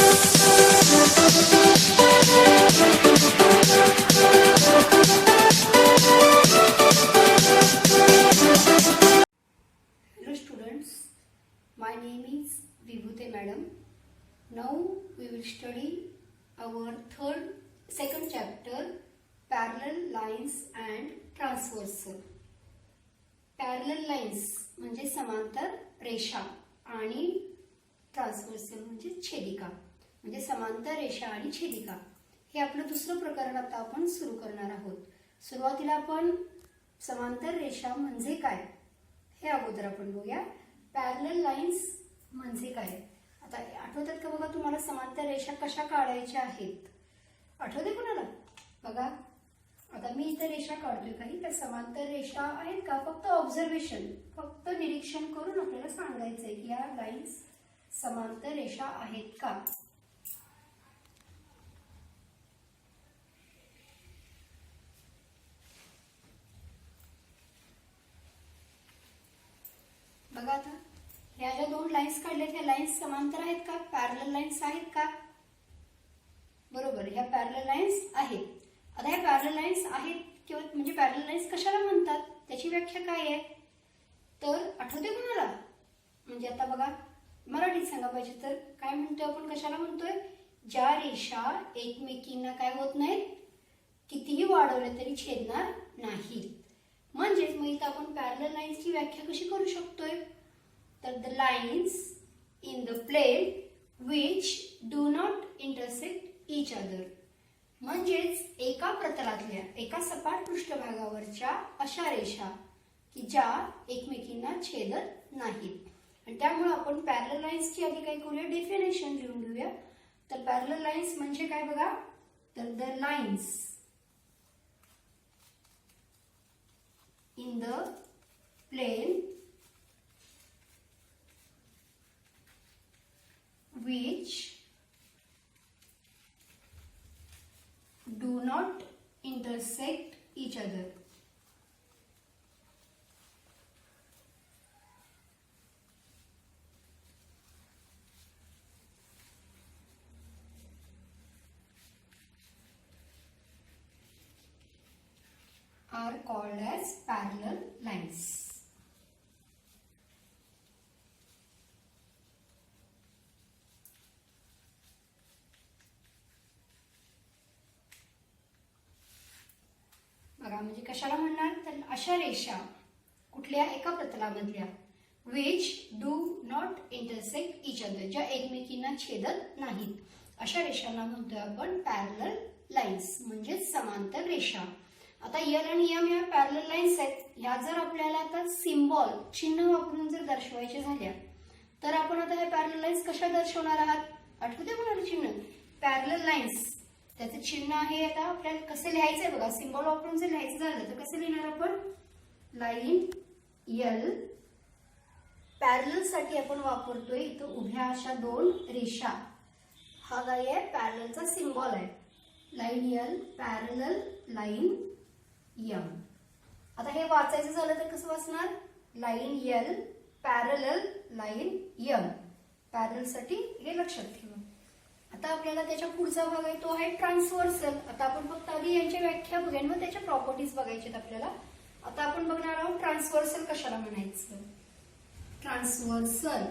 Hello students, my name is Vibhute madam. Now we will study our second chapter, parallel lines and transversal. Parallel lines म्हणजे समांतर रेषा आणि transversal म्हणजे छेदिका, म्हणजे समांतर रेषा आणि छेदिका. हे आपलं दुसरं प्रकरण आता आपण सुरू करणार आहोत. सुरुवातीला आपण समांतर रेषा म्हणजे काय हे अगोदर आपण बघूया. पॅरलल लाईन्स म्हणजे काय. आता आठवतात का बघा तुम्हाला समांतर रेषा कशा काढायच्या आहेत, आठवते कोणाला? बघा आता मी इथे रेषा काढतोय, काही त्या समांतर रेषा आहेत का? फक्त ऑब्झर्वेशन, फक्त निरीक्षण करून आपल्याला सांगायचंय की या लाईन्स समांतर रेषा आहेत का. बघा आता ह्या ज्या दोन लाईन्स काढल्या त्या लाईन्स समांतर आहेत का? पॅरलल लाईन्स आहेत का? बरोबर, ह्या पॅरलल लाईन्स आहेत. आता ह्या पॅरलल लाईन्स आहेत किंवा म्हणजे पॅरलल लाईन्स कशाला म्हणतात त्याची व्याख्या काय आहे तर आठवते कोणाला? म्हणजे आता बघा मराठीत सांगा पाहिजे तर काय म्हणतोय आपण, कशाला म्हणतोय? ज्या रेषा एकमेकींना काय होत नाहीत, कितीही वाढवले तरी छेदणार नाहीत. म्हणजेच मग इथं आपण पॅरलल लाईन्सची व्याख्या कशी करू शकतोय तर the lines in the plane which do not intersect each other. म्हणजेच एका प्रतलातल्या एका सपाट पृष्ठभागावरच्या अशा रेषा की ज्या एकमेकींना छेदत नाहीत. आणि त्यामुळे आपण पॅरलल लाईन्सची आधी काय करूया, डेफिनेशन लिहून घेऊया. तर पॅरलल लाईन्स म्हणजे काय बघा, तर the lines in the plane which do not intersect each other. Are called as parallel lines. बघा म्हणजे कशाला म्हणणार तर अशा रेषा कुठल्या एका प्रतलामधल्या which do not intersect each other, ज्या एकमेकींना छेदत नाहीत अशा रेषांना म्हणतोय आपण पॅरलल लाईन्स म्हणजे समांतर रेषा. आता एल आणि एम या पॅरलल लाईन्स आहेत. ह्या जर आपल्याला आता सिम्बॉल चिन्ह वापरून जर दर्शवायचे झाल्या तर आपण आता हे पॅरलल लाईन्स कशा दर्शवणार आहात, आठवते कोणाला चिन्ह? पॅरलल लाईन्स त्याचं चिन्ह आहे. आता आपल्याला कसं लिहायचंय बघा, सिम्बॉल वापरून जर लिहायचं झालं तर कसं लिहिणार आपण, लाईन एल. पॅरलल साठी आपण वापरतोय इथं उभ्या अशा दोन रेषा. हा काय आहे, पॅरललचा सिम्बॉल आहे. Line L, parallel line M. आता हे वाचायचं झालं तर कसं वाचणार, line L parallel line M. Parallel साठी हे लक्षात ठेवा. आता आपल्याला त्याच्या पुढचा भाग आहे तो आहे ट्रान्सव्हर्सल. आता आपण फक्त आधी यांच्या व्याख्या बघूया मग त्याच्या प्रॉपर्टीज बघायच्यात आपल्याला. आता आपण बघणार आहोत ट्रान्सव्हर्सल कशाला म्हणायचं. ट्रान्सव्हर्सल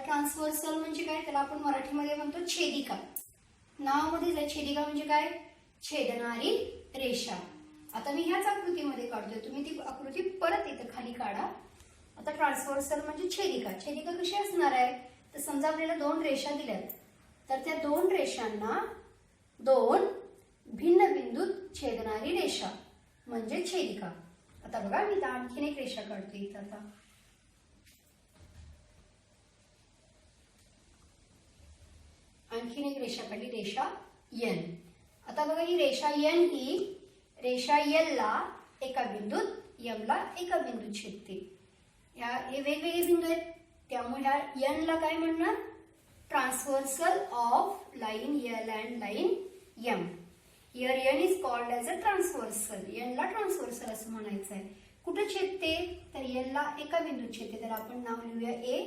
ट्रान्सव्हर्सल म्हणजे काय, त्याला आपण मराठीमध्ये म्हणतो छेदिका. नावामध्येच आहे छेदिका म्हणजे काय, छेदणारी रेषा. आता मी ह्याच आकृतीमध्ये काढतोय, तुम्ही ती आकृती परत इथं खाली काढा. आता ट्रान्सव्हर्सल म्हणजे छेदिका. छेदिका कशी असणार आहे तर समजा आपल्याला दोन रेषा दिल्यात तर त्या दोन रेषांना दोन भिन्न बिंदूत छेदणारी रेषा म्हणजे छेदिका. आता बघा मी आणखीन एक रेषा काढतोय इथं. आता आणखीन एक रेषा काढली, रेषा एन. आता बघा ही रेषा एन ही रेषा एल ला एका बिंदूत एम ला एका बिंदूत छेदते. हे वेगवेगळे बिंदू आहेत त्यामुळे ह्या एन ला काय म्हणणार, transversal of line L and line M. Here N is called as a transversal. N ला ट्रान्सव्हर्सल असं म्हणायचं आहे. कुठे छेदते तर एल ला एका बिंदूत छेदते, तर आपण नाव लिहूया ए,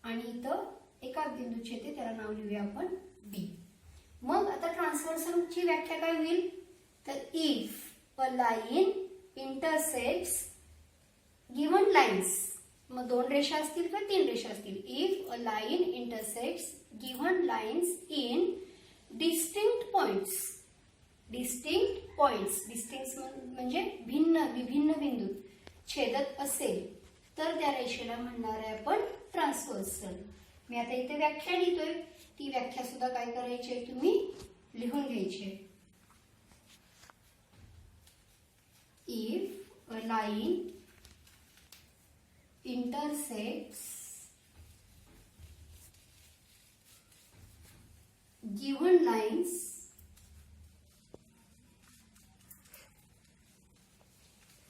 आणि इथं एका बिंदूत छेदते त्याला नाव लिहूया आपण बी. मग आता ट्रान्सव्हर्सलची व्याख्या काय होईल तर if a line intersects given lines, मग 2 रेषा असतील किंवा 3 रेषा असतील, if a line intersects given lines in distinct points. Distinct points, distinct म्हणजे भिन्न विभिन्न बिंदूत छेदत असेल तर त्या रेषेला म्हणणार आहे आपण ट्रान्सव्हर्सल. मी आता इथे व्याख्या लिहितोय, ती व्याख्या सुद्धा काय करायची आहे तुम्ही लिहून घ्यायची. If a line intersects given lines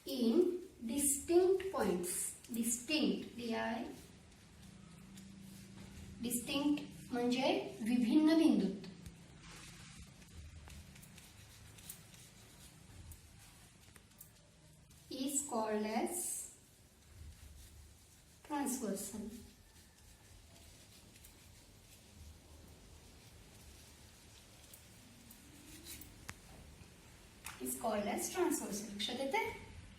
in distinct points. distinct distinct म्हणजे विभिन्न बिंदूत. is called as transversal. Is called as transversal. लक्षात येते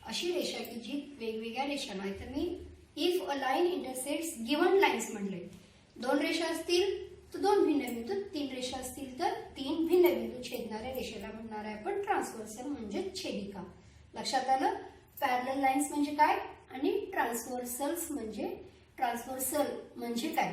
अशी रेषा की जी वेगवेगळ्या रेषा नाही, तर me if a line intersects given lines म्हणले. 2 रेषा असतील तर 2 भिन्न बिंदू, 3 रेषा असतील तर 3 भिन्न बिंदू छेदणाऱ्या रेषेला म्हणणार आहे आपण ट्रान्सव्हर्सल म्हणजे छेदिका. लक्षात आलं. पॅरलल लाईन्स म्हणजे काय आणि ट्रान्सव्हर्सल्स म्हणजे ट्रान्सव्हर्सल म्हणजे काय.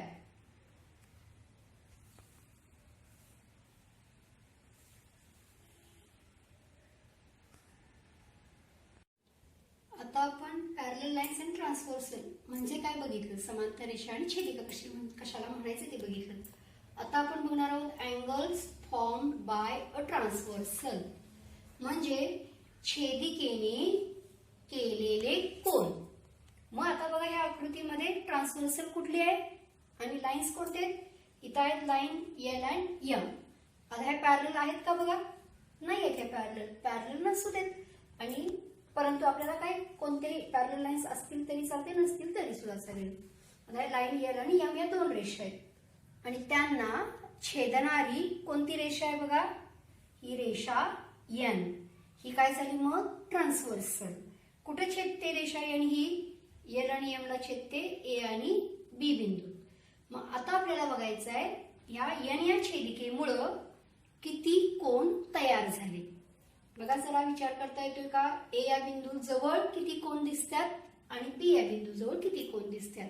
आता आपण पॅरलल लाईन्स आणि ट्रान्सव्हर्सल म्हणजे काय बघितलं, समांतर रेषा आणि छेदिका कशाला म्हणायचं ते बघितलं. आता आपण बघणार आहोत angles formed by a transversal म्हणजे छेदिकेने केलेले कोन. मग आता बघा या आकृतीमध्ये ट्रान्सव्हर्सल कुठली आहे आणि लाईन्स कोणते आहेत. इथं आहेत लाईन एल अँड एम. आता ह्या पॅरलल आहेत का बघा, नाही आहेत ह्या पॅरलल नसू देत. आणि परंतु आपल्याला काय कोणते पॅरलल लाईन्स असतील तरी चालते, नसतील तरी सुद्धा चालेल. आता लाईन एल आणि एम या 2 रेषा आहेत आणि त्यांना छेदणारी कोणती रेषा आहे बघा, ही रेषा एन. ही काय झाली मग ट्रान्सव्हर्सल. कुठे छेदते रेषा एन ही एल आणि एम ला छेदते ए आणि बी बिंदू. मग आता आपल्याला बघायचं आहे या एन या छेदिकेमुळं किती कोन तयार झाले. बघा जरा विचार करता येतोय का. ए या बिंदू जवळ किती कोन दिसतात आणि बी या बिंदू जवळ किती कोन दिसतात.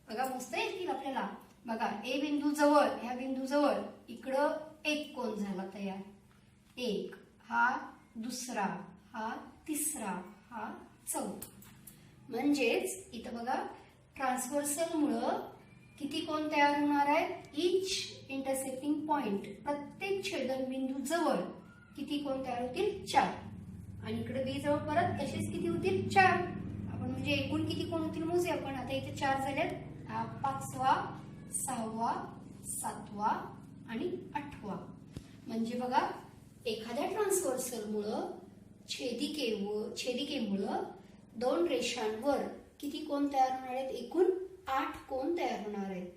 बघा मोजता येतील आपल्याला. बघा ए बिंदू जवळ, ह्या बिंदू जवळ इकडं 1 कोन झाला तयार, 1, हा दुसरा, हा तिसरा, हा चौथा. म्हणजेच इथं बघा ट्रान्सव्हर्सल मुळे किती कोन तयार होणार आहे. इच इंटरसेक्टिंग पॉइंट, प्रत्येक छेदनबिंदू जवळ किती कोन तयार होतील 4. आणि इकडे बी जवळ परत तसेच किती होतील 4. आपण म्हणजे एकूण किती कोन होतील मोजूया आपण. आता इथे 4 झालेत, 5वा 6वा 7वा आणि 8वा. म्हणजे बघा एखाद्या ट्रान्सव्हर्सल मुळे छेदिकेमुळे 2 रेषांवर किती कोन तयार होणार आहेत, एकूण 8 कोन तयार होणार आहेत.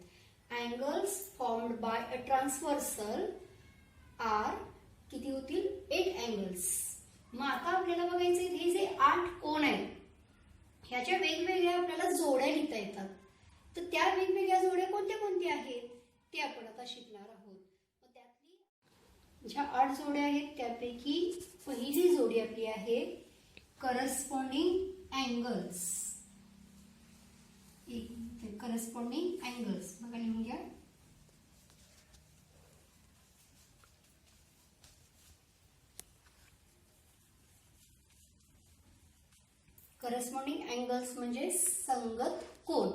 Angles formed by a transversal are किती होतील 8 अँगल्स. मग आता आपल्याला बघायचे हे जे 8 कोन आहेत ह्याच्या वेगवेगळ्या आपल्याला जोड्या लिहिता येतात. तर त्या वेगवेगळ्या जोड्या कोणत्या कोणत्या आहेत ते आपण आता शिकणार आहोत. मग त्यातली ज्या 8 जोड्या आहेत त्यापैकी पहिली जोडी आपली आहे करस्पॉन्डिंग अँगल्स. करस्पॉन्डिंग अँगल्स बघा लिहून घ्या. करस्पॉन्डिंग अँगल्स म्हणजे संगत कोन.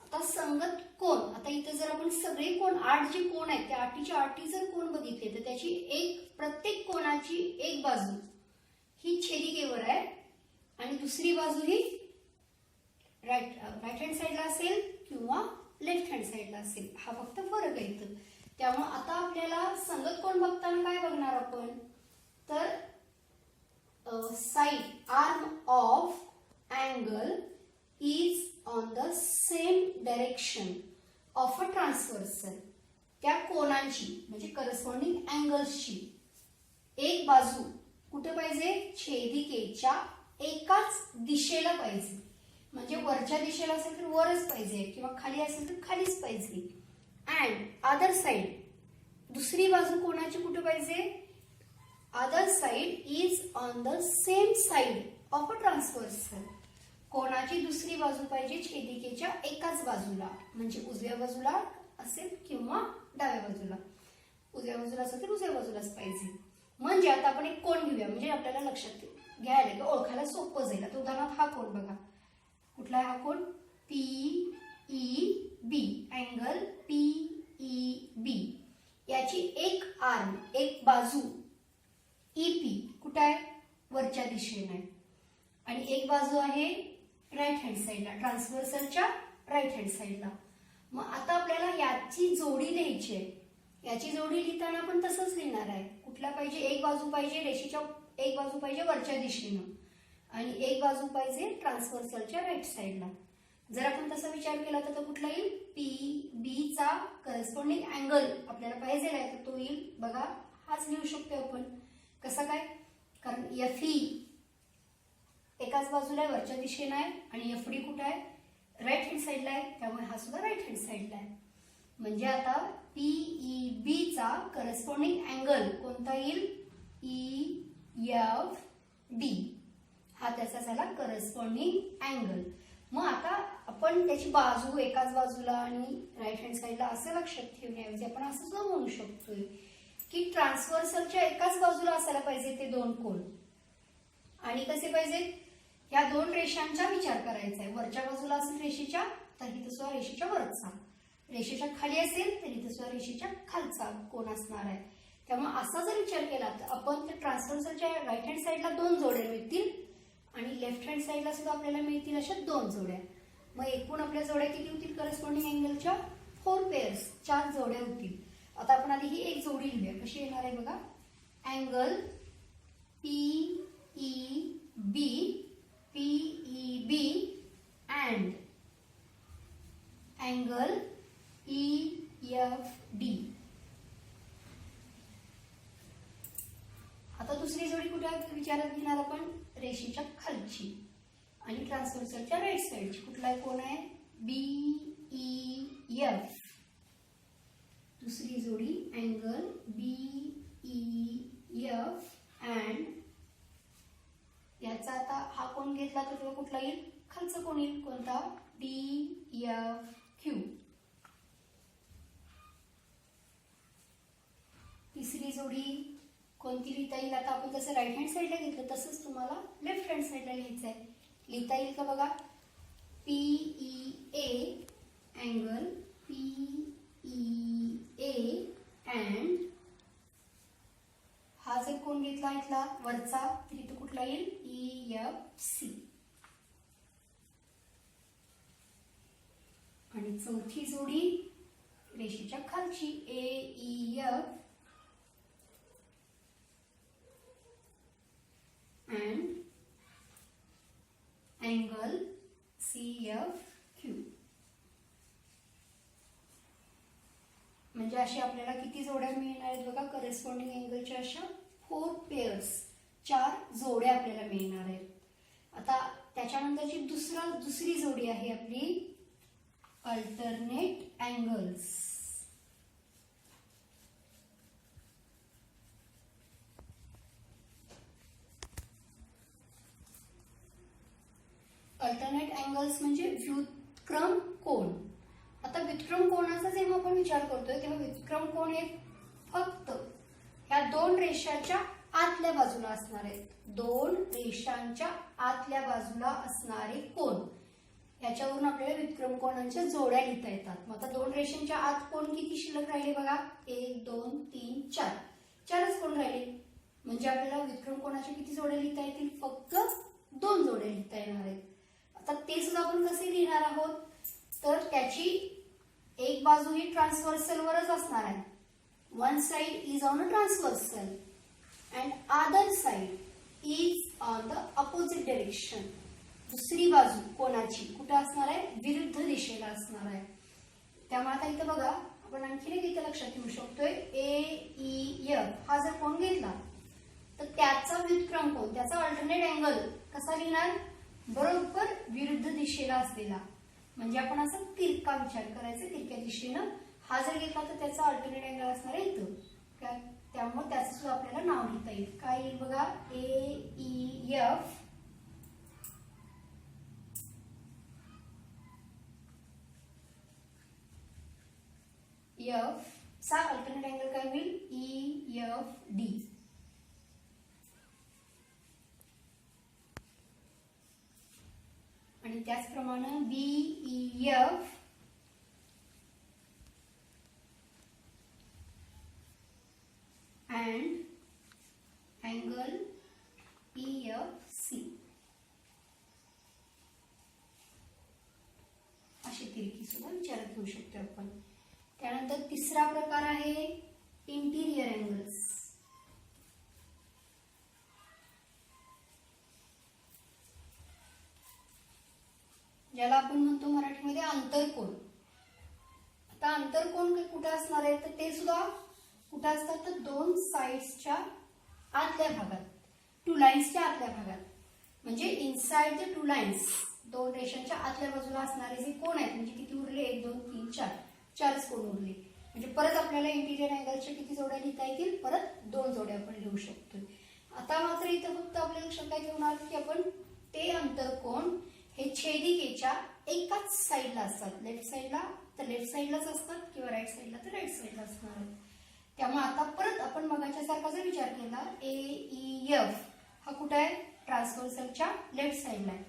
आता संगत कोन, आता इथे जर आपण सगळे कोन 8 जे कोन आहेत त्या 8च्या 8 जर कोन बघितले तर त्याची प्रत्येक कोनाची एक बाजू ही छेदिकेवर आहे आणि दुसरी बाजू ही राईट हँड साइडला असेल किंवा लेफ्ट हँड साइडला असेल. हा फक्त फरक आहे इथं. त्यामुळे आता आपल्याला संगत कोन बघताना काय बघणार आपण तर side arm of angle is on the same direction of a transversal. त्या कोनांची म्हणजे करस्पॉन्डिंग अँगल्सची एक बाजू कुठे पाहिजे, छेदिकेच्या एकाच दिशेला पाहिजे. म्हणजे वरच्या दिशेला असेल तर वरच पाहिजे किंवा खाली असेल तर खालीच पाहिजे. अँड अदर साइड, दुसरी बाजू कोणाची कुठे पाहिजे, other side is on the same side of a transversal. कोणाची दुसरी बाजू पाहिजे छेदिकेच्या एकाच बाजूला, म्हणजे उजव्या बाजूला असेल किंवा डाव्या बाजूला. उजव्या बाजूला असेल तर उजव्या बाजूलाच पाहिजे. म्हणजे आता आपण एक कोन घेऊया, म्हणजे आपल्याला लक्षात घ्यायला किंवा ओळखायला सोपं जाईल. आता उदाहरणार्थ हा कोन बघा, कुठला आहे हा कोन, PEB, अँगल PEB. याची एक आर्म, एक बाजू EP कुठे आहे, वरच्या दिशेने आहे. आणि एक बाजू आहे राईट हँड साईडला, ट्रान्सव्हर्सलच्या राईट हँड साईडला. मग आता आपल्याला याची जोडी लिहायची आहे. याची जोडी लिहिताना आपण तसंच लिहिणार आहे. कुठला पाहिजे, एक बाजू पाहिजे रेषेच्या, एक बाजू पाहिजे वरच्या दिशेनं आणि एक बाजू पाहिजे ट्रान्सव्हर्सलच्या राईट साईडला. जर आपण तसा विचार केला तर कुठला येईल, PB चा करस्पॉन्डिंग अँगल आपल्याला पाहिजे आहे तर तो येईल बघा, हाच लिहू शकतो आपण. कसा काय, कारण FE एकाच बाजूला आहे, वरच्या दिशेने आहे आणि FD कुठे आहे, राईट हँड साईडला आहे, त्यामुळे हा सुद्धा राईट हँड साईडला आहे. म्हणजे आता PEB चा करस्पॉन्डिंग अँगल कोणता येईल, EFD. हा त्याचा झाला करस्पॉन्डिंग अँगल. मग आता आपण त्याची बाजू एकाच बाजूला आणि राईट हँड साईडला असं लक्षात ठेवण्याऐवजी आपण असं सुद्धा म्हणू शकतोय की ट्रान्सव्हर्सलच्या एकाच बाजूला असायला पाहिजे ते दोन कोन. आणि कसे पाहिजेत, या दोन रेषांचा विचार करायचा आहे. वरच्या बाजूला असेल रेषेच्या तर इथं सुद्धा रेषेच्या वरचा, रेषेच्या खाली असेल तर इथं सुद्धा रेषेच्या खालचा कोन असणार आहे. त्यामुळे असा जर विचार केला तर आपण त्या ट्रान्सव्हर्सलच्या राईट हँड साईडला दोन जोड्या मिळतील आणि लेफ्ट हँड साईडला सुद्धा आपल्याला मिळतील अशा दोन जोड्या. मग एकूण आपल्या जोड्या किती होतील, करस्पॉन्डिंग अँगलच्या 4 पेअर्स, 4 जोड्या होतील. आता आपण आधी ही एक जोडी लिहूया. कशी येणार आहे बघा, angle PEB and angle EFD. आता दुसरी जोडी कुठे विचारात घेणार आपण, रेषेच्या खालची आणि ट्रान्सव्हर्सलच्या राईट साईडची. कुठला कोण आहे, BEF. दुसरी जोडी अँगल BEF अँड याचा आता हा कोण घेतला तर तुला कुठला येईल, खालचा कोण येईल, कोणता, DFQ. तिसरी जोडी कोणती लिहिता येईल, आता आपण जसं राईट हँड साईडला घेतलं तसंच तुम्हाला लेफ्ट हँड साईडला लिहायचं आहे. लिहिता येईल का बघा, PEA अँगल PEA अँड हा जर कोण घेतला इथला वरचा तर इथं कुठला येईल, EFC. आणि चौथी जोडी रेषेच्या खालची AEF अँड अँगल CFQ. म्हणजे अशा आपल्याला किती जोड्या मिळणार आहेत बघा, करस्पॉन्डिंग अँगलच्या अशा 4 पेअर्स, 4 जोड्या आपल्याला मिळणार आहेत. आता त्याच्यानंतरची दुसरी जोडी आहे आपली अल्टरनेट अँगल्स. अल्टरनेट अँगल्स म्हणजे व्युत्क्रम कोन. आता व्युत्क्रम कोनाचा जेव्हा आपण विचार करतोय तेव्हा व्युत्क्रम कोन हे फक्त ह्या दोन रेषांच्या आतल्या बाजूला असणार आहेत. दोन रेषांच्या आतल्या बाजूला असणारे कोन, याच्यावरून आपल्याला व्युत्क्रम कोनांच्या जोड्या लिहिता येतात. मग आता दोन रेषांच्या आत कोन किती शिल्लक राहिले बघा, 1 2 3 4, 4च कोन राहिले. म्हणजे आपल्याला व्युत्क्रम कोनाच्या किती जोड्या लिहिता येतील, फक्त 2 जोड्या लिहिता येणार आहेत. आता ते सुद्धा आपण कसे लिहिणार आहोत, तर त्याची एक बाजू ही ट्रान्सव्हर्सल वरच असणार आहे. One side is on a transversal and other side is on the opposite direction. दुसरी बाजू कोणाची कुठे असणार आहे, विरुद्ध दिशेला असणार आहे. त्यामुळे आता इथं बघा आपण आणखीन एक इथं लक्षात घेऊ शकतोय, AEF हा जर कोण घेतला तर त्याचा व्युत्क्रम कोण, त्याचा अल्टरनेट अँगल कसा लिहिणार, बरोबर विरुद्ध दिशेला असलेला. म्हणजे आपण असं तिरका विचार करायचा, तिरक्या दिशेनं हा जर घेतला तर त्याचा अल्टरनेट अँगल असणार आहे इथं. त्यामुळे त्याचं सुद्धा आपल्याला नाव लिहिता येईल. काय येईल बघा, AEF चा अल्टरनेट अँगल काय होईल, EFD. आणि त्याचप्रमाणे BEF and angle EFC अशी तिरकी सुद्धा विचारात घेऊ शकतो आपण. त्यानंतर तिसरा प्रकार आहे इंटिरियर अँगल्स. ज्याला आपण म्हणतो मराठीमध्ये आंतरकोन. आता आंतरकोन कुठे असणार आहे तर ते सुद्धा कुठे असतात तर दोन साइड्सच्या आतल्या भागात, टू लाईन्सच्या आतल्या भागात. म्हणजे इनसाइड द टू लाईन्स, दोन रेषांच्या आतल्या बाजूला असणारे जे कोण आहेत, म्हणजे किती उरले, 1 2 3 4, चारच कोण उरले. म्हणजे परत आपल्याला इंटिरियर अँगलच्या किती जोड्या लिहिता येतील, परत 2 जोड्या आपण लिहू शकतो. आता मात्र इथं फक्त आपल्या लक्षात काय ठेवणार की आपण ते आंतरकोन हे छेदिकेच्या एकाच साईडला असतात. लेफ्ट साईडला तर लेफ्ट साईडलाच असतात किंवा राईट साईडला तर राईट साईडला असणार. त्यामुळे आता परत आपण मगाच्या सारखा जर विचार केला, AEF हा कुठे आहे, ट्रान्सव्हर्सलच्या लेफ्ट साईडला आहे.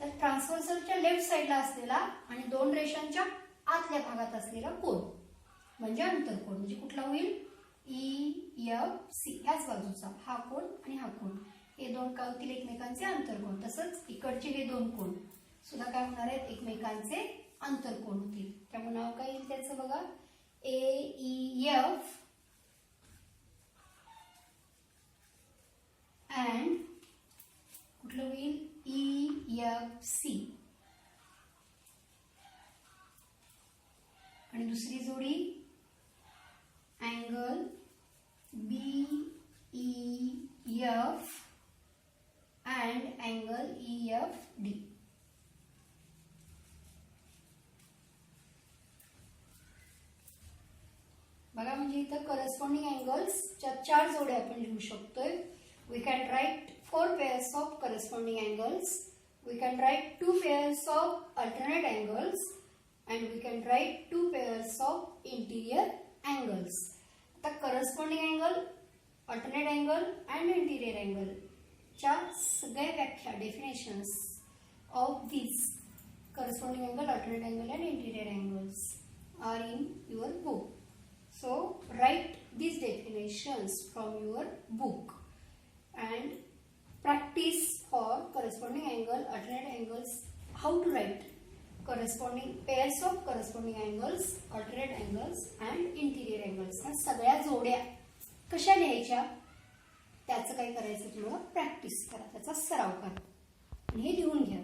तर ट्रान्सव्हर्सलच्या लेफ्ट साईडला असलेला आणि दोन रेषांच्या आतल्या भागात असलेला कोन म्हणजे आंतरकोन. म्हणजे कुठला होईल, EFC. ह्याच बाजूचा हा कोन आणि हा कोन, हे दोन काय होतील, एकमेकांचे आंतरकोन. तसंच इकडचे हे दोन कोन सुद्धा काय होणार आहेत, एकमेकांचे आंतरकोन होतील. त्यामुळे नाव काय येईल त्याचं बघा, AEF and कुठलं होईल, EFC. आणि दुसरी जोडी angle BEF and angle EFD. बघा म्हणजे इथं करस्पॉन्डिंग अँगल्सच्या 4 जोड्या आपण लिहू शकतोय. We can write 4 pairs of corresponding angles. We can write 2 pairs of alternate angles and we can write 2 pairs of interior angles. आता corresponding angle, alternate angle and interior angle च्या सगळ्या व्याख्या, definitions of these corresponding angle, alternate angle and interior angles are in your book. So write these definitions from your book and practice for corresponding angle, alternate angles, how to write corresponding pairs of corresponding angles, alternate angles and interior angles. ह्या सगळ्या जोड्या कशा लिहायच्या त्याचं काय करायचं, तुम्हाला practice करा, त्याचा सराव करा आणि हे लिहून घ्या.